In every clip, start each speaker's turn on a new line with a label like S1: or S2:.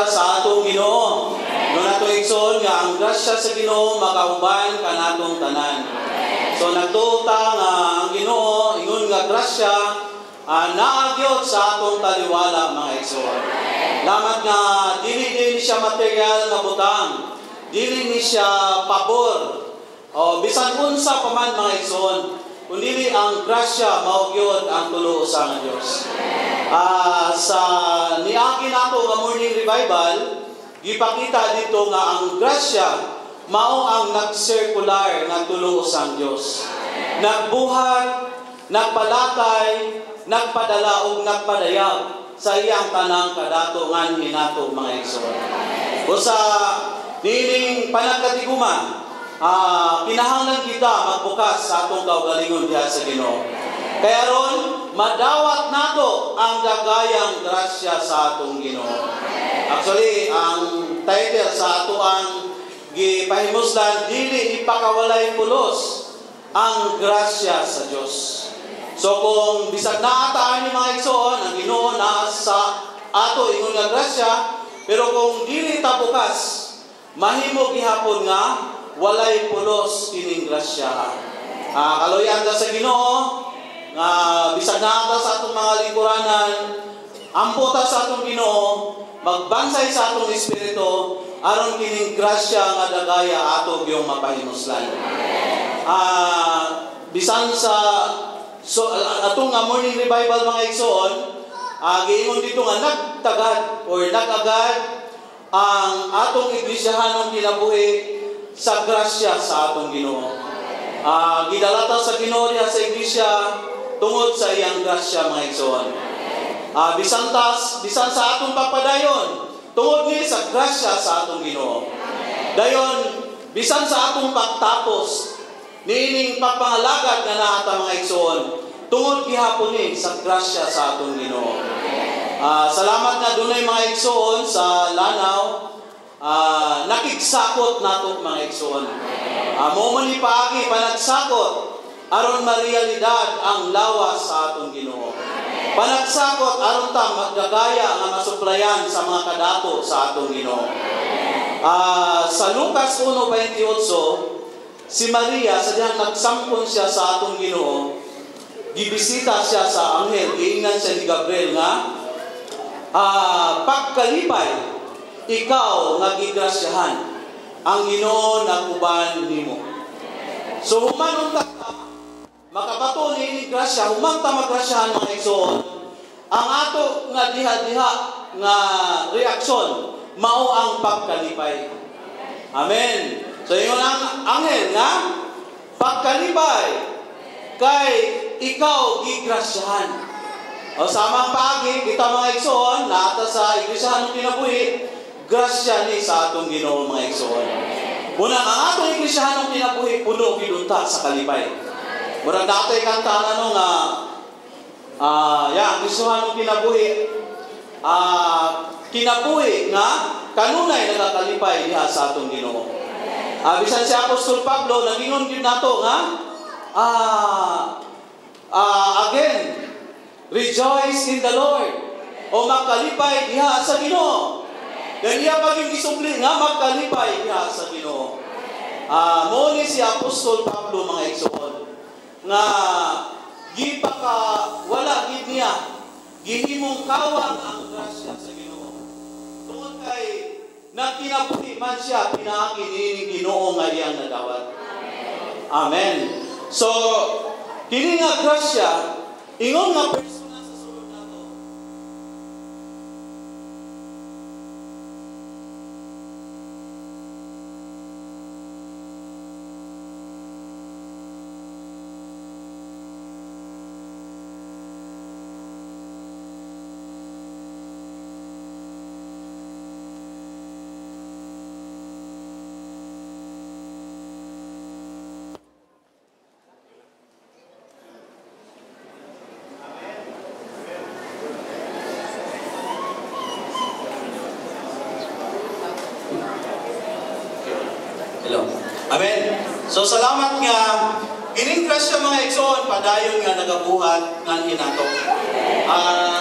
S1: sa atong Ginoo. No nato igsoon nga ang grasya sa Ginoo makauban kanatong tanan. So nagtuta nga ang Ginoo ingon nga grasya naagyod sa atong taliwala mga igsoon. Lamat nga dili siya material nga butang. Dili ni siya pabor. O bisan unsa pa man mga igsoon, kundi ang grasya mao gyud ang tulo usa nga Dios. Sa niagi nato nga morning revival, gipakita dito nga ang grasya mao ang nag-circular nga tulo usang Dios. Nagbuhat, nagpalatay, nagpadala ug nagpadayag sa iyang tanang kadato ngan hinato mga igsoon. Usa nining panagkatiguma, kinahanglan kita magbukas sa atong kaugalingon diha sa Ginoo. Kaya ron, madawat nato ang dagayang grasya sa atong Ginoo. Actually, ang title sa ato ang gipahimuslan, dili ipakawalay pulos ang grasya sa Dios. So kung bisag naataan ni mga igsoon, ang Ginoo na sa ato ingon nga grasya, pero kung dili ta bukas, mahimo gihapon nga walay pulos kining grasya. Kaloyan ta sa Ginoo, nga bisag naata sa atong mga lingkuranan, ampo ta sa atong Ginoo, magbansay sa atong espiritu aron kining grasya nga dagaya ato gyung mapahimuslan. Bisan sa atong nga morning revival mga igsoon, giingon dito nga nagtagad or nagagad ang atong iglesiyahanong kinabuhi sa grasya sa atong Ginoo. Gidalata sa Ginoo diha sa iglesia tungod sa iyang grasya mga igsoon. Bisan sa atong pagpadayon tungod ni sa grasya sa atong Ginoo. Dayon bisan sa atong pagtapos niining pagpangalagad nga naata mga igsoon tungod gihapon ni sa grasya sa atong Ginoo. Salamat nga dunay mga igsoon sa Lanao, nakigsakot nato mga igsoon. Mo man ni paagi panagsakot aron marealidad ang lawas sa atong Ginoo. Panagsakot aron ta magdagaya nga masuplayan sa mga kadato sa atong Ginoo. Sa Lucas 1:28, si Maria sa diyang nagsampon siya sa atong Ginoo, gibisita siya sa anghel, giingnan siya ni Gabriel nga, pagkalipay, ikaw nga gigrasyahan, ang Ginoo naguban nimo. So humanon ta makabato ni grasya, humang ta magrasyahan mga igsoon. Ang ato nga diha-diha nga reaksyon mao ang pagkalipay. Amen. So ingon ang anghel nga pagkalipay kay ikaw gigrasyahan. O samang paagi kita mga igsoon naata sa iglesiyahanong kinabuhi, grasya ni sa atong Ginoo mga igsoon. Muna ang atong iglesiyahanong kinabuhi puno gidunta sa kalipay. Murag datoy kanta ano nga ang iglesiyahanong kinabuhi nga kanunay nagakalipay diha sa atong Ginoo. Bisan si Apostol Pablo nagingon gyud nato nga again, rejoice in the Lord. O makalipay diha sa Ginoo. Ganiya paging isubli nga makalipay diha sa Ginoo. Mo ni si Apostol Pablo mga igsoon nga gipaka wala gid niya gihimong kawang ang grasya sa Ginoo. Tungod kay nagkinabuhi man siya pinaagi nining Ginoo nga iyang nadawat. Amen. So kini nga grasya ingon nga persona sa sulod nato. Hello. Amen. So salamat nga kining grasya mga igsoon padayon nga nagabuhat ngan hinato.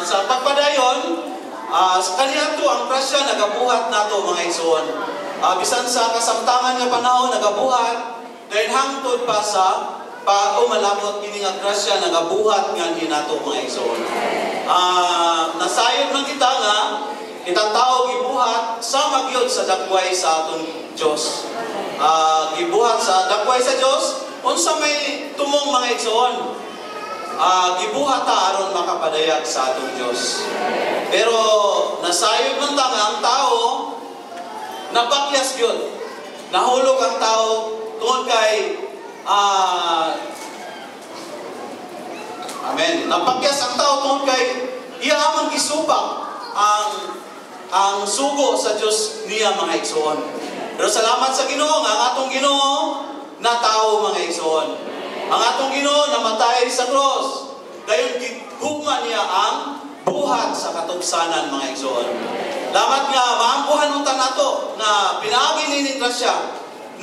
S1: Sa pagpadayon Kaniadto ang grasya nagabuhat nato mga igsoon. Bisan sa kasamtangan nga panahon nagabuhat dahil hangtod pa sa umalabot kini nga grasya nagabuhat nganhi nato mga igsoon. Nasayod man kita nga kitang tao gibuhat sa magyod sa dakway sa aton Dios. Gibuhat sa dakway sa Dios unsa may tumong mga igsoon. Gibuhat ta aron makapadayag sa atong Dios. Pero nasayod man ta nga ang tao napakyas gyud. Nahulog ang tao tungod kay amen. Napakyas ang tao tungod kay iya amang gisupak ang sugo sa Dios niya mga igsoon. Pero salamat sa Ginoo nga ang atong Ginoo na tao mga igsoon. Ang atong Ginoo namatay sa cross. Dayon gihuma niya ang buhat sa katugsanan mga igsoon. Lamat nga maampuhan unta nato na pinaagi ni grasya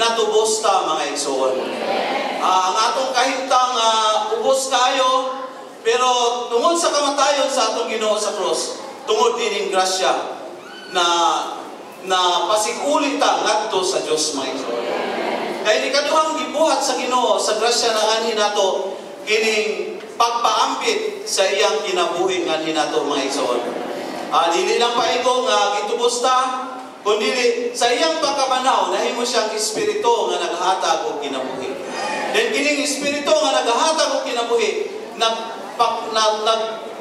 S1: natubos ta mga igsoon. Ang atong kahimtang ubos kayo pero tungod sa kamatayon sa atong Ginoo sa cross, tungod dining grasya na pasig-uli ta ngadto sa Dios mga igsoon. Kaya di kaduhang gibuhat sa Ginoo sa grasya na anhi nato kining pagpaambit sa iyang kinabuhi nganhi nato mga igsoon. Dili lang paigo nga gitubos ta, kundi sa iyang pagkabanaw nahimo siyang espiritu nga naghatag og kinabuhi. Then kining espiritu nga naghatag og kinabuhi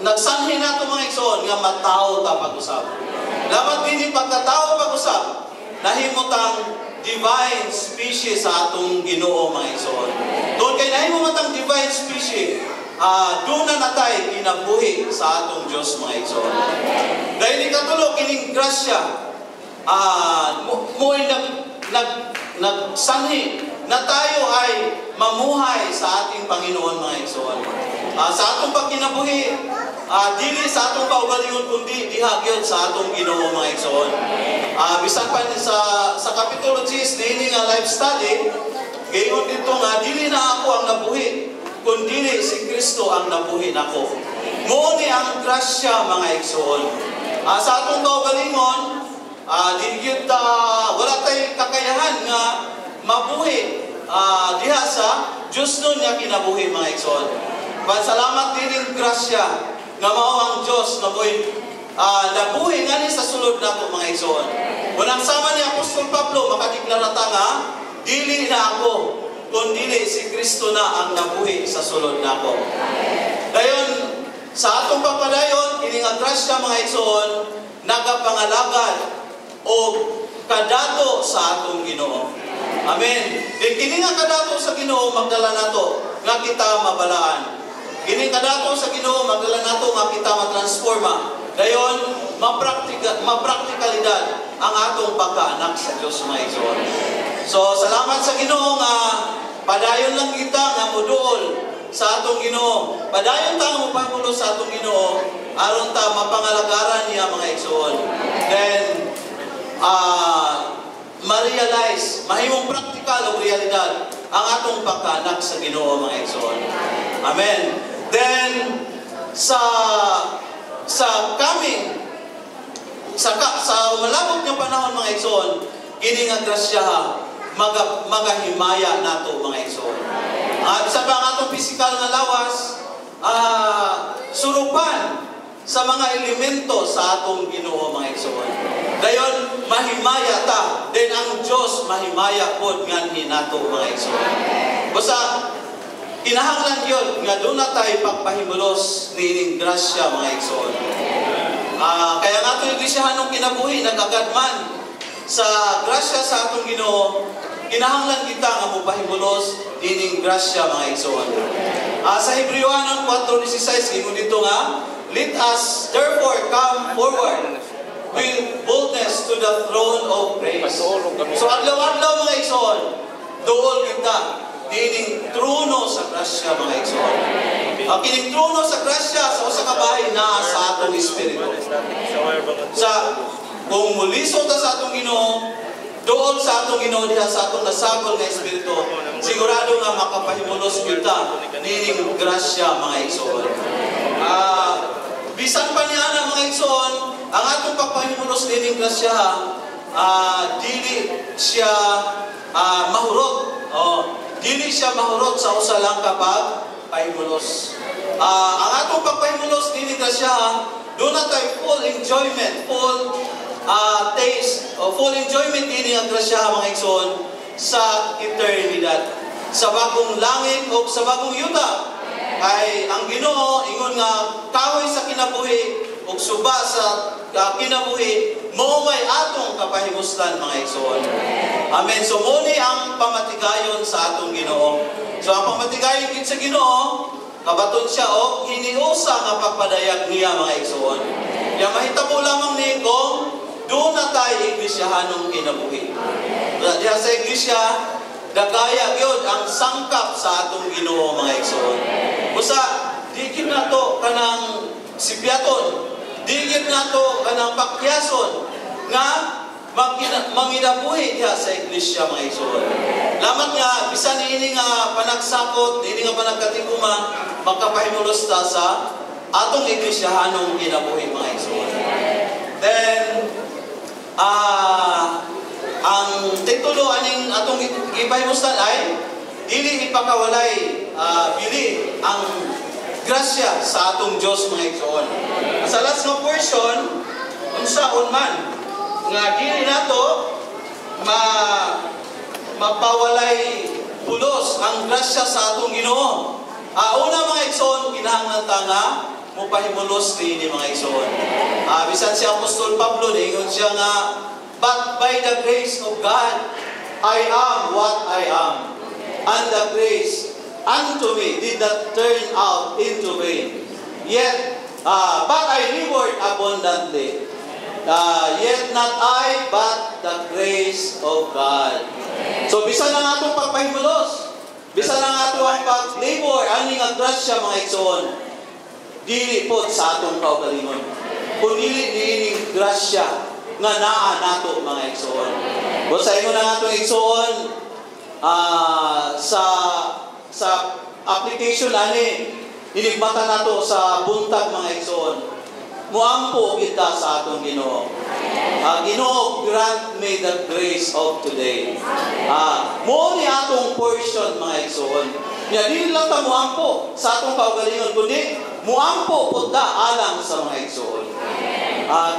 S1: nagsanhi nato mga igsoon nga matawo ta pag-usab. Lamat kini pagkatao pag-usab nahimo tang divine species sa atong Ginoo mga igsoon. Doon kay nahimo matang divine species, doon na natay kinabuhi sa atong Dios mga igsoon. Dahil ikatulo kining grasya, mo'y nagsanhi na tayo ay mamuhay sa ating Panginoon mga igsoon. Sa atong pagkinabuhi, dili sa atong kaugalingon kundi diha gyud sa atong Ginoo mga igsoon. Bisan pa sa kapitulo 10 niini nga life study, gayon dito nga dili na ako ang nabuhi, kundi si Kristo ang nabuhi nako. Mao ni ang grasya mga igsoon. Sa atong kaugalingon, dili gyud wala tay kakayahan nga mabuhi diha sa Dios nun nga kinabuhi mga igsoon. Salamat dining grasya nga mao ang Dios nga mo'y nabuhi ngani sa sulod nato mga igsoon. Unang sama ni Apostol Pablo makadeklara ta nga dili na ako kundi si Kristo na ang nabuhi sa sulod nako. Dayon sa atong pagpadayon kini nga grasya mga igsoon nagapangalagad o kadato sa atong Ginoo. Amen. Din kini nga kadato sa Ginoo magdala nato nga kita mabalaan. Kini kadato sa Ginoo magdala nato nga kita matransforma. Dayon mapraktikalidad ang atong pagkaanak sa Dios mga igsoon. So salamat sa Ginoo nga padayon lang kita nga moduol sa atong Ginoo. Padayon ta nga mopagulo sa atong Ginoo aron ta mapangalagaran niya mga igsoon. Then ma-realize, mahimong praktikal o realidad ang atong pagkaanak sa Ginoo mga igsoon. Amen. Then sa malabot nga panahon mga igsoon, kini nga grasya magahimaya nato mga igsoon. Sa pang atong pisikal nga lawas, surupan sa mga elemento sa atong Ginoo mga igsoon. Dayon mahimaya ta, then ang Dios mahimaya pod nganhi nato mga igsoon. Basta kinahanglan yun nga doon na tayo pagpahimulos nining grasya mga igsoon. Kaya nga ito yung iglesia nung kinabuhi, nagagad man sa grasya sa atong Ginoo, kinahanglan kita nga mupahimulos nining grasya mga igsoon. Sa Hebrewanon 4:16, imo dito nga, let us therefore come forward with boldness to the throne of grace. So adlaw-adlaw mga igsoon, dool kita kining trono sa grasya mga igsoon. Kining trono sa grasya sa usa ka bahay na sa atong espiritu. Kung mulisod ta sa atong Ginoo, dool sa atong Ginoo diha sa atong nasagol nga espiritu, sigurado nga makapahimulos kita nining grasya mga igsoon. bisan pa niya na mga igsoon, ang atong pagpahimulos dining grasya, dili siya mahurot. Dili siya mahurot sa usa lang kapag pahimulos. Ang atong pagpahimulos dining grasya, doon na tayo full enjoyment, full taste, full enjoyment dining ang grasya mga igsoon sa eternidad. Sa bagong langit o sa bagong yuta. Ay ang Ginoo ingon nga kahoy sa kinabuhi ug suba sa kinabuhi mao may atong kapahimuslan mga igsoon. Amen. So muni ang pamatigayon sa atong Ginoo. So ang pamatigayon gid sa Ginoo kabaton siya og hiniusa nga pagpadayag niya mga igsoon. Ya mahitabo lamang ni kung doon na tayo iglesiyahanong kinabuhi. Diya sa iglesia dagaya gyud ang sangkap sa atong Ginoo mga igsoon. Busa di gyud nato kanang sipyaton, di gyud nato kanang pakyason nga manginabuhi diha sa iglesia mga igsoon. Lamat nga bisan niini nga panagsakot, niini nga panagkatiguma magkapahimulos ta sa atong iglesyahanong kinabuhi mga igsoon. Then ang titulo aning atong ipahimuslan ay dili ipakawalay bili ang grasya sa atong Dios mga igsoon. Sa last nga portion unsaon man nga dili nato mapawalay pulos ang grasya sa atong Ginoo. Una mga igsoon kinahanglan ta nga mopahimulos ni mga igsoon. Bisan si Apostol Pablo ingon siya nga, but by the grace of God, I am what I am. And the grace unto me did not turn out into vain. Yet, but I reward abundantly. Yet not I, but the grace of God. So, bisan ang atong pagpahimulos, bisan ang atong pag-labor, aning ang grasya mga igsoon, dili po sa atong kaugalingon. Kung dili niining grasya nga naa nato mga igsoon. O sa ingon ang atong igsoon sa application ani inigbata nato sa buntag mga igsoon. Muampo kita sa atong Ginoo. Ginoo, grant me the grace of today. Mo ni atong portion mga igsoon. Ya dili lang ta muampo sa atong kaugalingon kundi muampo pud ta alang sa mga igsoon.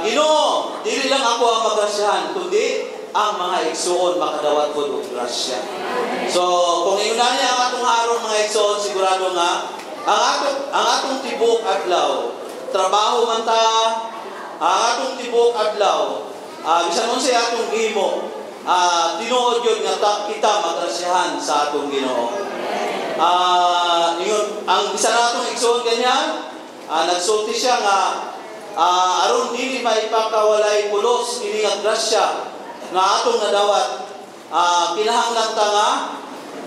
S1: Ginoo, dili lang ako ang magrasyahan kundi ang mga igsoon makadawat pud og grasya. So kung inguna niya ang atong haron mga igsoon, sigurado nga ang atong tibok adlaw trabaho man ta, ang atong tibok adlaw bisan unsay atong gihimo, tinuod gyud nga kita magrasyahan sa atong Ginoo. Ang isa natong igsoon ganyan, nagsulti siya nga aron dili maipakawalay pulos kini nga grasya nga atong nadawat, kinahanglan ta nga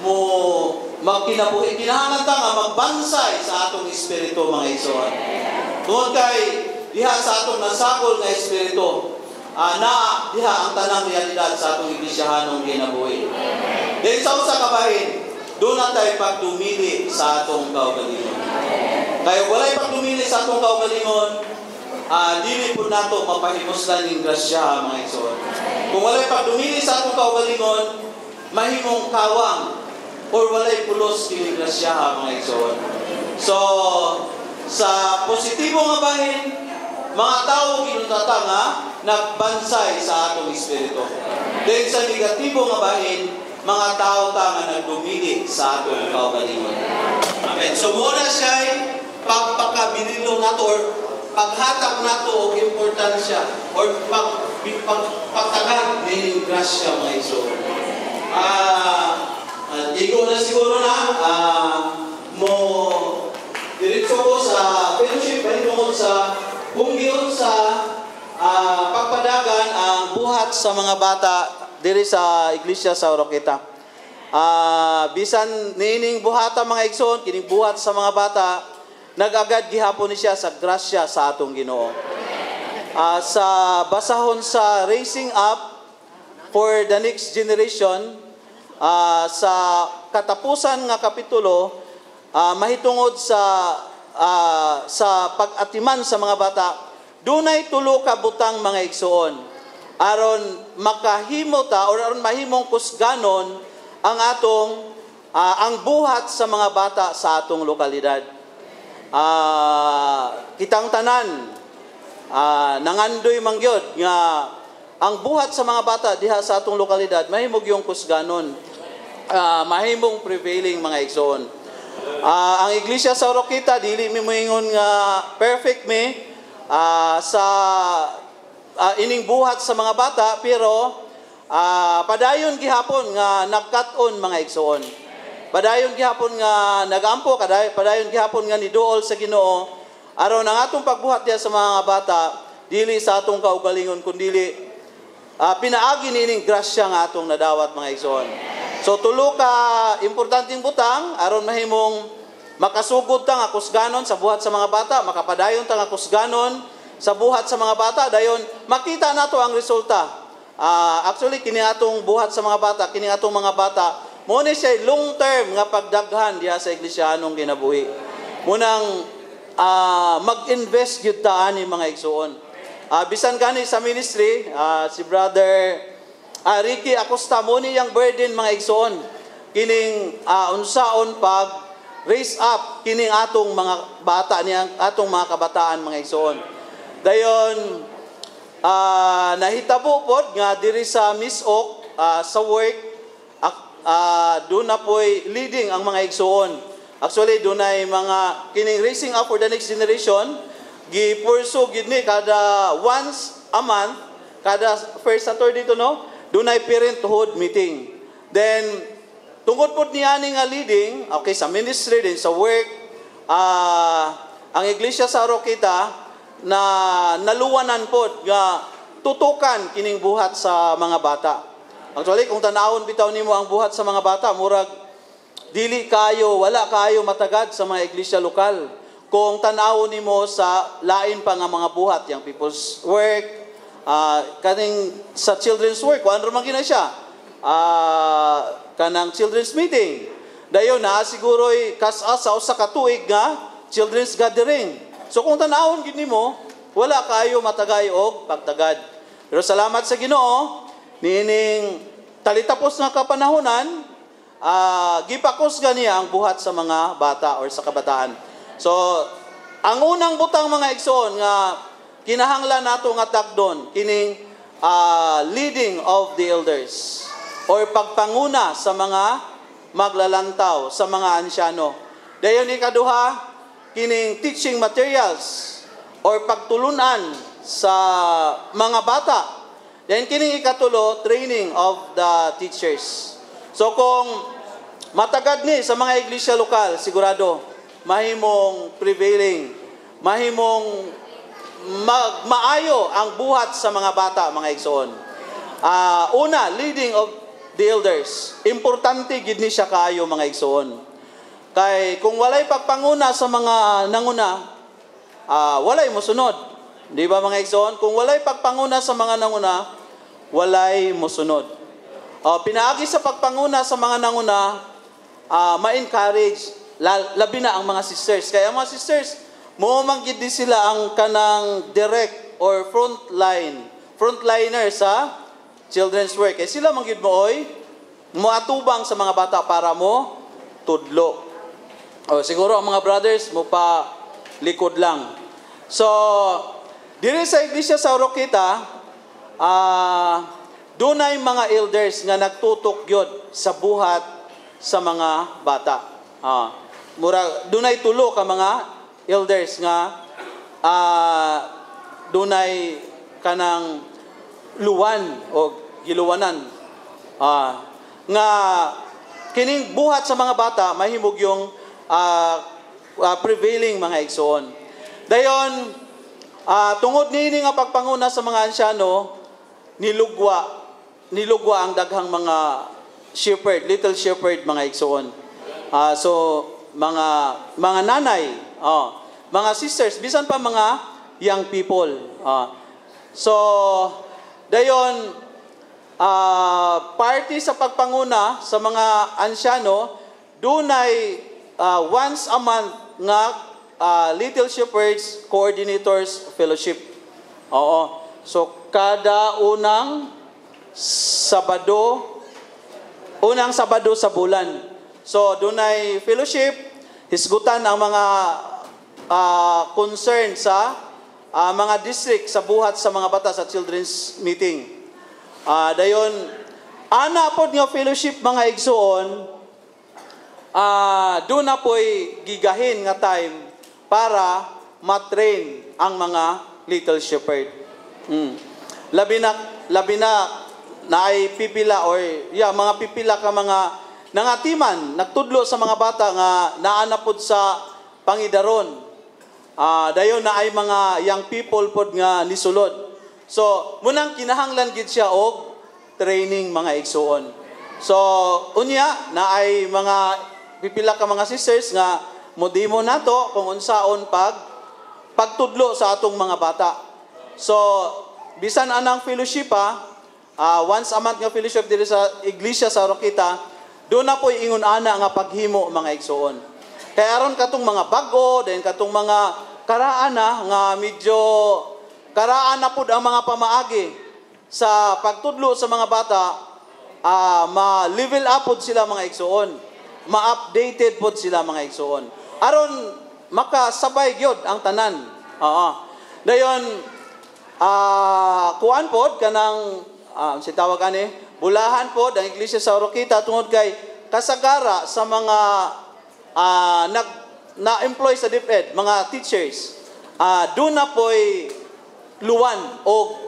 S1: mo magkinabuhi, kinahanglan ta nga magbansay sa atong espiritu mga igsoon. Tungod kay diha sa atong nasakol nga espiritu, na diha ang tanang realidad sa atong iglesyahanong kinabuhi. Dahil sa usa ka bahin, doon na tayo pagdumili sa atong kaugalingon. Kaya walay pagdumili sa atong kaugalingon, dili po nato mapahimuslan ng grasya mga igsoon. Kung walay pagdumili sa atong kaugalingon, mahimong kawang or walay pulos kini grasya mga igsoon. So sa positibo nga bahin, mga tao kinutata nga nagbansay sa atong espiritu. Dahil sa negatibo nga bahin, mga tao ta nga nagdumili sa atong kaugalingon. Amen. So muna siya pagpakabililo nato or paghatag nato og importansya or pagtagad ng grasya mga igsoon. Ikaw na siguro na mo diretso ko sa fellowship tungkol sa kung sa pagpadagan ang buhat sa mga bata diri sa iglesia sa Oroqueta. Bisan niining buhata mga igsoon, kining buhat sa mga bata, nagagad gihapon ni siya sa grasya sa atong Ginoo. Sa basahon sa Raising Up for the Next Generation, sa katapusan nga kapitulo, mahitungod sa sa pag-atiman sa mga bata, dunay tulo ka butang mga igsoon aron makahimo ta or aron mahimong kusganon ang atong ang buhat sa mga bata sa atong lokalidad. Kitang tanan nangandoy mangyod nga ang buhat sa mga bata diha sa atong lokalidad mahimog yung kusganon, mahimong prevailing mga igsoon. Ang iglesia sa Oroquita dili mi moingon nga perfect sa ining buhat sa mga bata, pero padayon gihapon nga nagkat-on mga igsoon. Padayon gihapon nga nagampo, padayon gihapon nga niduol sa Ginoo aron ang atong pagbuhat diha sa mga bata dili sa atong kaugalingon kundi pinaagi nining grasya nga atong nadawat mga igsoon. So tulo ka importanteng butang aron mahimong makasugod ta nga kusganon sa buhat sa mga bata, makapadayon ta nga kusganon sa buhat sa mga bata, dayon makita nato ang resulta. Actually kini atong buhat sa mga bata, kini atong mga bata mo ni siya long term nga pagdaghan diha sa iglesyanong kinabuhi. Munang mag-invest gyud ta ani mga igsoon. Bisan gani sa ministry, si brother Ricky Acosta mo ni yang burden mga igsoon kining unsaon pag raise up kining atong mga bata niyang atong mga kabataan mga igsoon. Dayon nahitabo pod nga diri sa Miss Oak sa work doon na po'y leading ang mga igsoon. Actually doon ay mga kining raising up for the next generation gi-pursue gid ni kada once a month, kada first Saturday to doon ay parenthood meeting. Then tungod pod niya nga leading sa ministry din sa work, ang iglesia sa Oroquita na naluwanan pod nga tutukan kining buhat sa mga bata. Actually kung tanawon bitaw nimo ang buhat sa mga bata, murag wala kayo matagad sa mga iglesia lokal. Kung tanawon nimo sa lain pa nga mga buhat, yang people's work, kaning sa children's work, kung ano man gina siya, kanang children's meeting. Dayon na siguro'y kas-a sa usa ka tuig nga children's gathering. So kung tanawon gid nimo, wala kayo matagay og pagtagad. Pero salamat sa Ginoo niining talitapos nga kapanahonan, gipakos ganiya ang buhat sa mga bata or sa kabataan. So ang unang butang mga igsoon nga kinahanglan nato nga takdon kining leading of the elders or pagpanguna sa mga maglalantaw, sa mga ansyano. Dayon ikaduha, kining teaching materials or pagtulunan sa mga bata. Then kining ikatulo, training of the teachers. So kung matagad ni sa mga iglesia lokal, sigurado mahimong prevailing, mahimong maayo ang buhat sa mga bata mga igsoon. Una, leading of the elders. Importante gid ni siya kaayo mga igsoon. Kay kung walay pagpanguna sa mga nanguna, walay mosunod. Di ba mga igsoon? Kung walay pagpanguna sa mga nanguna, walay mosunod. Pinaagi sa pagpanguna sa mga nanguna, ma-encourage, labi na ang mga sisters. Kaya ang mga sisters, mumanggid din sila ang kanang direct or frontliner sa children's work. Kaya sila manggid mo moatubang sa mga bata para mo tudlo. Siguro ang mga brothers mo pa likod lang. So, diri sa iglesia sa Oroquita, dunay mga elders nga nagtutok gyud sa buhat sa mga bata. Dunay tulo ka mga elders nga dunay kanang luwan o giluwanan nga kining buhat sa mga bata mahimog yung prevailing mga igsoon. Dayon tungod niini nga pagpanguna sa mga ansyano, nilugwa ang daghang mga shepherd, little shepherd mga igsoon. So mga nanay, mga sisters, bisan pa mga young people. So dayon party sa pagpanguna sa mga ansyano, dunay once a month nga Little Shepherds Coordinators Fellowship. Oo. So, kada unang Sabado sa bulan. So, dunay fellowship, hisgutan ang mga concern sa mga district sa buhat sa mga bata sa children's meeting. Dayon, ana pod nga fellowship mga igsuon, doon na po'y gigahin nga time para matrain ang mga little shepherd. Labi na ay pipila or mga pipila ka mga nangatiman, nagtudlo sa mga bata nga naanapod sa pangidaron. Dayon na ay mga young people pod nga nisulod. So, munang kinahanglan gid siya og training mga igsuon. So, unya na ay mga pipila ka mga sisters nga modimo nato kung unsaon pagtudlo sa atong mga bata. So, bisan anang fellowship once a month nga fellowship diri sa iglesia sa Rokita, doon na po ingon ana nga paghimo mga igsuon. Kaya aron katong mga bago, then katong mga karaan nga medyo karaan na pud ang mga pamaagi sa pagtudlo sa mga bata, ma-level up pud sila mga igsuon. Ma-updated pud sila mga igsuon. Aron makasabay gyud ang tanan. Dayon kuan pod kanang si tawag ani bulahan pod ang iglesia sa Rokita tungod kay kasagara sa mga na-employ sa DepEd, mga teachers. Doon na po'y luwan o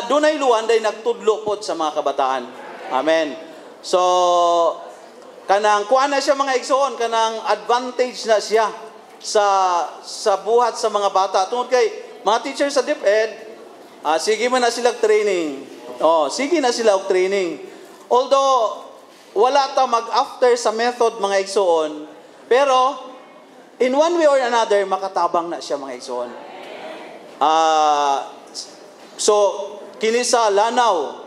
S1: doon ay luwan dahil nagtudlo po sa mga kabataan. Amen. So, kanang kuan na siya mga igsoon, kanang advantage na siya sa buhat sa mga bata. Tungod kay mga teachers sa DepEd, sige man na sila training. Sige na sila og training. Although wala ta mag-after sa method mga igsoon, pero in one way or another makatabang na siya mga igsoon. So kini sa lanaw.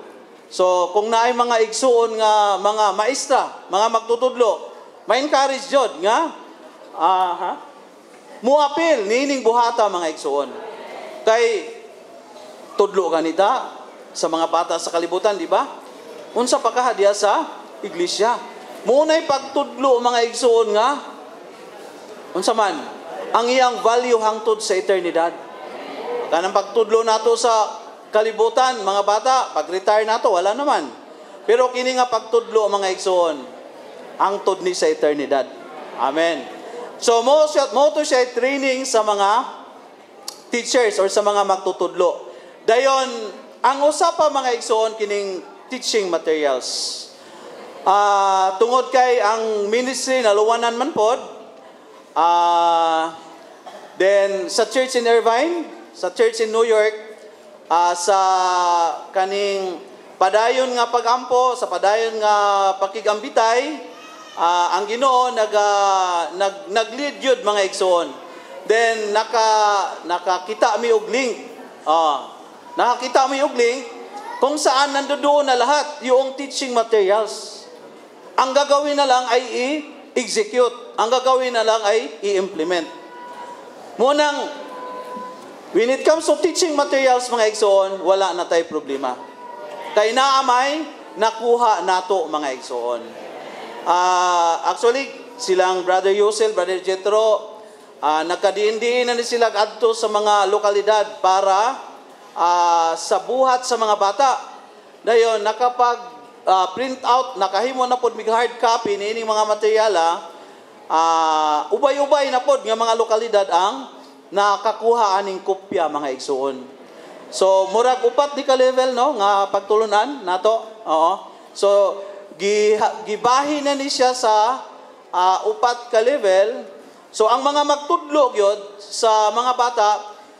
S1: So kung naay mga igsoon nga mga maestra, mga magtutudlo, ma-encourage jud nga muapil nining buhata mga igsoon. Kay tudlo kanita sa mga bata sa kalibutan, di ba? Unsa pa ka diya sa iglesia. Munay pagtudlo mga igsoon nga unsa man ang iyang value hangtod sa eternidad. Kanang pagtudlo nato sa kalibutan mga bata, pag-retire nato wala naman. Pero kini nga pagtudlo mga igsoon hangtod ni sa eternidad. Amen. So mo to siya training sa mga teachers or sa mga magtutudlo. Dayon ang usa pa mga igsoon kining teaching materials. Tungod kay ang ministry naluwanan man pod, then sa church in Irvine, sa church in New York, sa kaning padayon nga pagampo, sa padayon nga pakigambitay, ang Ginoo nag-lead yun mga igsoon. Then nakakita mi og link. Nakakita mi og link kung saan nandoon na lahat yung teaching materials. Ang gagawin na lang ay i-execute. Ang gagawin na lang ay i-implement. Munang, when it comes to teaching materials, mga igsoon, wala na tayo problema. Kay naamay, nakuha nato mga igsoon. Actually, silang Brother Yusel, Brother Jethro, nagkadiin-diin na sila adto sa mga lokalidad para sa buhat sa mga bata. Dayon, print out, nakahimo na pod mig hard copy niining mga materyala, ubay-ubay na pod nga mga lokalidad ang nakakuha aning kopya mga igsuon. So murag upat di ka level no nga pagtulunan nato. So gibahin na ni siya sa upat ka level. So ang mga magtudlo gyud sa mga bata,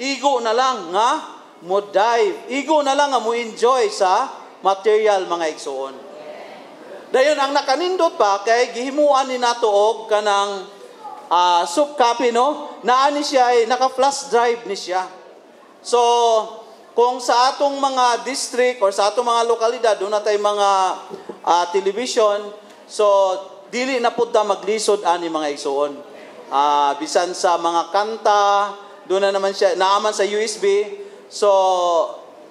S1: igo na lang nga mo dive, igo na lang nga mo enjoy sa material mga igsuon. Dayon ang nakanindot pa kay gihimuan ni nato og kanang soft copy no, naa ni siya ay naka-flash drive ni siya. So kung sa atong mga district or sa atong mga lokalidad doon na tay mga television, so dili na pud ta maglisod ani mga igsuon. bisan sa mga kanta, doon na naman siya, naaman sa USB. So,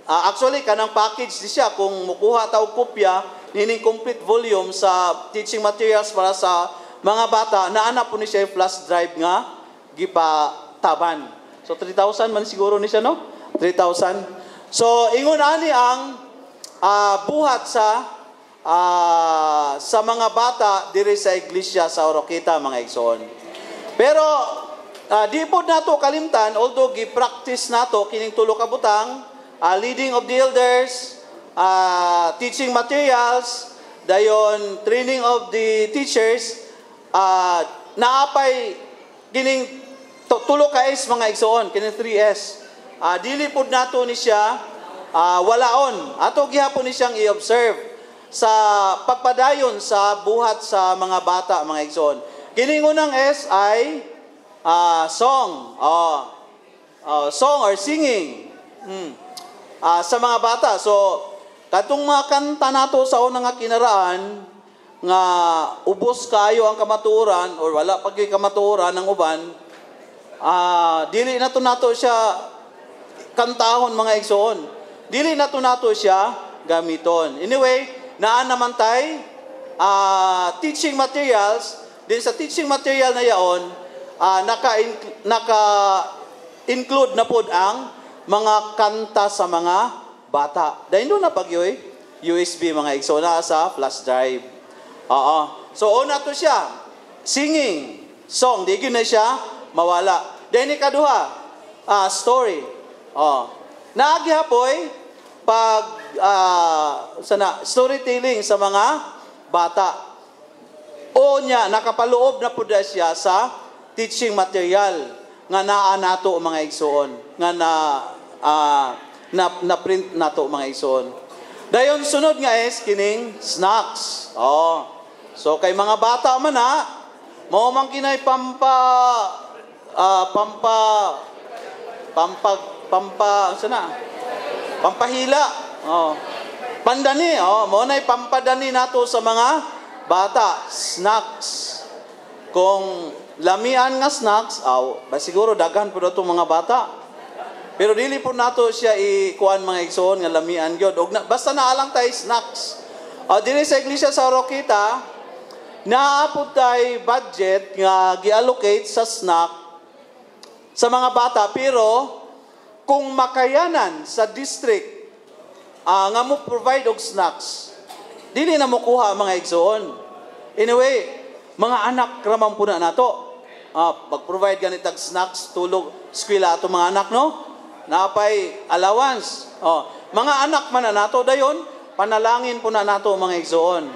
S1: actually, kanang package di siya, kung mukuha tao kopya, nining complete volume sa teaching materials para sa mga bata, naana po ni siya yung flash drive nga, gipataban. So, 3,000 man siguro ni siya, no? 3,000. So, ingon ani ang buhat sa mga bata diri sa iglesia sa Oroquita, mga igsoon. Pero di pod nato kalimtan, although gi-practice nato kining tulo ka butang, leading of the elders, teaching materials, dayon training of the teachers, naapay kining tulo ka S, mga igsoon, kining 3S. Dili pod nato ni siya walaon. Ato gihapon ni siyang i-observe sa pagpadayon sa buhat sa mga bata, mga igsoon. Kining unang S ay song. Song or singing. Sa mga bata. So, katong mga kanta nato sa unang nga kinaraan, nga ubos kayo ang kamatuoran or wala pag kamatuoran ng uban, dili nato siya kantahon, mga igsoon. Dili nato siya gamiton. Anyway, naan naman tay teaching materials. Din sa teaching material na yaon, naka-include na pod ang mga kanta sa mga bata. Dahil doon na pag-yoy, USB, mga igsoon, na sa flash drive. So, una to siya, singing, song, di yun na siya mawala. Dahil ikaduha, story. Naagihapoy, pag storytelling sa mga bata. O niya, nakapaloob na po siya sa teaching material nga naa nato, mga igsoon, nga na print nato, mga igsoon. Dayon sunod nga is kining snacks. So kay mga bata man mao man kinay pampahila. Pandani, mao nay pampadani nato sa mga bata, snacks. Kung lamian nga snacks, siguro daghan po nato mga bata. Pero dili po nato siya ikuan, mga igsoon, nga lamian gyud. Basta naalang tayo snacks. Dili sa iglesia sa Oroquita, naapod tayo budget nga gi-allocate sa snack sa mga bata. Pero kung makayanan sa district nga mo provide og snacks, dili na mo kuha, mga igsoon. Anyway, mga anak ramang po na nato. Mag-provide ganitag snacks, tulog, eskwela ato mga anak, no? Napay allowance. Mga anak man na nato, dayon, panalangin po na nato, mga igsoon.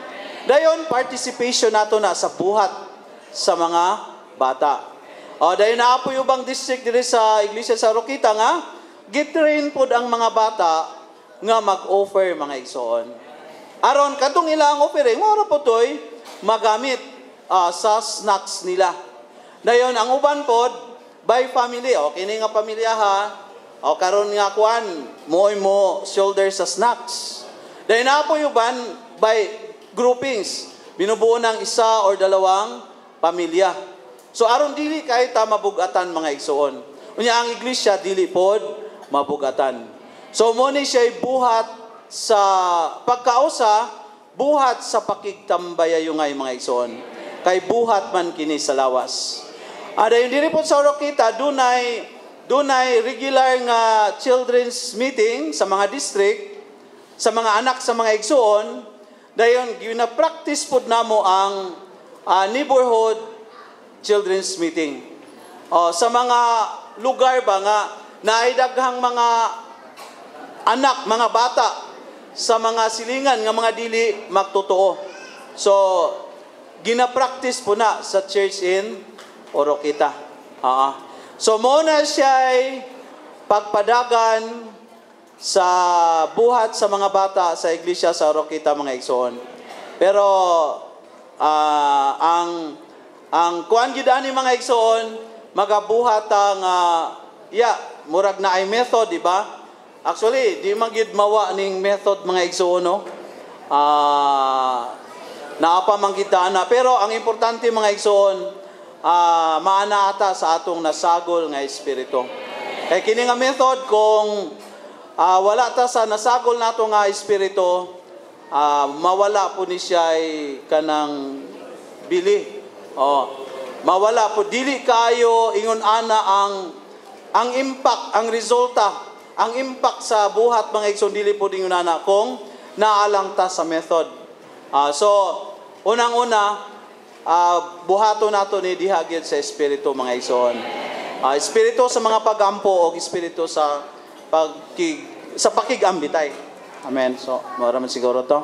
S1: Dayon, participation nato na sa buhat sa mga bata. Dayon naapoy ubang district diri sa iglesia sa Oroquita nga, gitrain po ang mga bata nga mag-offer, mga igsoon. Aron kadtong ilang offering, mora po toy magamit sa snacks nila. Dayon ang uban pod by family, kini nga pamilya karon nga kuan mo shoulder sa snacks. Dayon na po uban by groupings, binubuo ng isa or dalawang pamilya. So aron dili kay ta mabugatan, mga igsoon. Unya ang iglesia dili pod mabugatan. So mo ni siya buhat sa pagkausa, buhat sa pakigtambayayungay, mga igsoon. Kay buhat man kini sa lawas. Dayon diri po sa Oroquita, dunay regular nga children's meeting sa mga district, sa mga anak sa mga igsoon. Dayon gina-practice pod namo ang neighborhood children's meeting. Sa mga lugar ba nga naay daghang mga anak, mga bata sa mga silingan nga mga dili magtotoo. So gina-practice po na sa church in Oroquita. So muna siya ay pagpadagan sa buhat sa mga bata sa iglesia sa Oroquita, mga igsoon. Pero ang kuan gyud ani, mga igsoon, magabuhat ang murag na ay method, di ba? Actually, di man gyud mawa ning method, mga igsoon, no? Naapa man kita na. Pero ang importante, mga igsoon, maana ata sa atong nasagol nga espiritu. Kay kini nga method kung wala ta sa nasagol nato nga espiritu, mawala po ni siya kanang bili. Mawala po, dili kayo ingon ana ang impact, ang resulta, ang impact sa buhat mga igsoon, dili po ingon ana kung naalang ta sa method. So unang-una, buhato nato ni dihagid sa espiritu mga igsoon. Espiritu sa mga pagampo o espiritu sa pakigambitay. Amen. So, maraming siguro to.